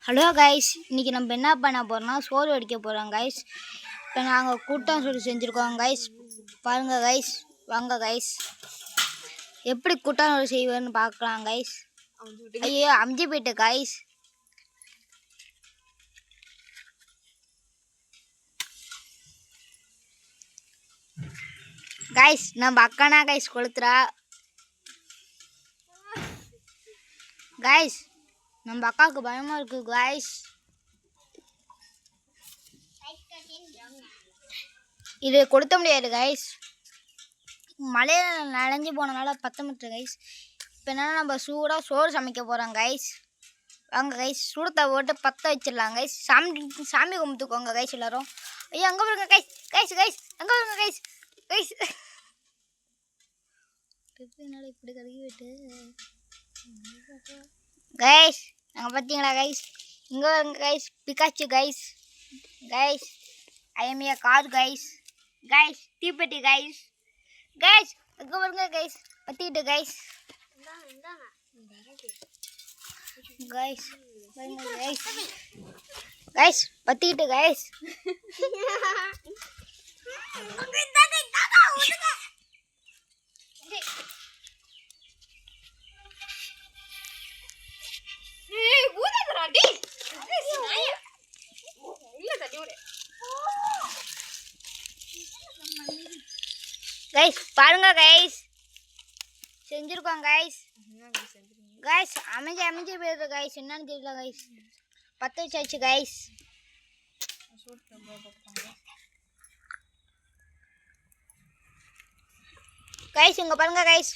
Hello guys, இன்றைக்கி நம்ம என்ன பண்ண போகிறோம்னா சோறு வடிக்க போகிறோம் கைஸ். இப்போ நாங்கள் கூட்டம் சோறு செஞ்சுருக்கோம் கைஸ். பாருங்கள் கைஸ், வாங்க கைஸ், எப்படி கூட்டம் சோறு செய்வேன்னு பார்க்கலாம் கைஸ். ஐயோ அமுஞ்சி போயிட்டு கைஸ். கைஸ் நம்ம அக்கானா கைஸ் கொளுத்துறா கைஸ். நம்ம அக்காவுக்கு பயமாக இருக்குது கைஸ். இது கொளுத்த முடியாது கைஸ், மழையில் நனைஞ்சு போனனால பற்ற மாட்டேன் கைஸ். இப்போ என்னென்னா நம்ம சூடாக சோறு சமைக்க போகிறோம் கைஸ். வாங்க கைஸ், சூடத்தை போட்டு பற்ற வச்சிடலாம் கைஸ். சாமி கும்பிட்டுக்கோங்க கைஸ் எல்லோரும். ஐயோ அங்கே பாருங்க கைஸ், கைஸ் கைஸ் அங்கே பாருங்க கைஸ். கைஸ் என்னால் இப்படி கழுகி விட்டு கைஸ், நாங்கள் பார்த்தீங்களா கைஸ், இங்கே வருங்க guys, Pikachu guys. Guys I am a car guys. Guys தீப்பெட்டி கைஸ். கைஸ் அங்கே வருங்க கைஸ், பற்றிக்கிட்டு கைஸ். கைஸ் கைஸ் கைஸ் பற்றிக்கிட்டு கைஸ். கைஸ் பாருங்க கைஸ், செஞ்சுருக்கோம் கைஸ். கைஸ் அமைஞ்சு போயிடுது கைஸ், என்னன்னு தெரியல கைஸ். பற்ற வச்சாச்சு கைஸ். கைஸ் இங்கே பாருங்க கைஸ்.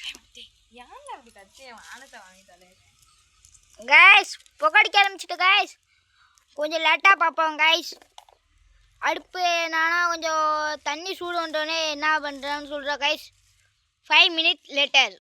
கைஸ் புகடிக்க ஆரம்பிச்சிட்டு கைஸ். கொஞ்சம் லேட்டாக பார்ப்போம் கைஸ். அடுப்பு நானா கொஞ்சம் தண்ணி சூடு வந்துட்டோன்னே என்ன பண்ணுறேன்னு சொல்கிறேன் கைஸ். 5 minutes later.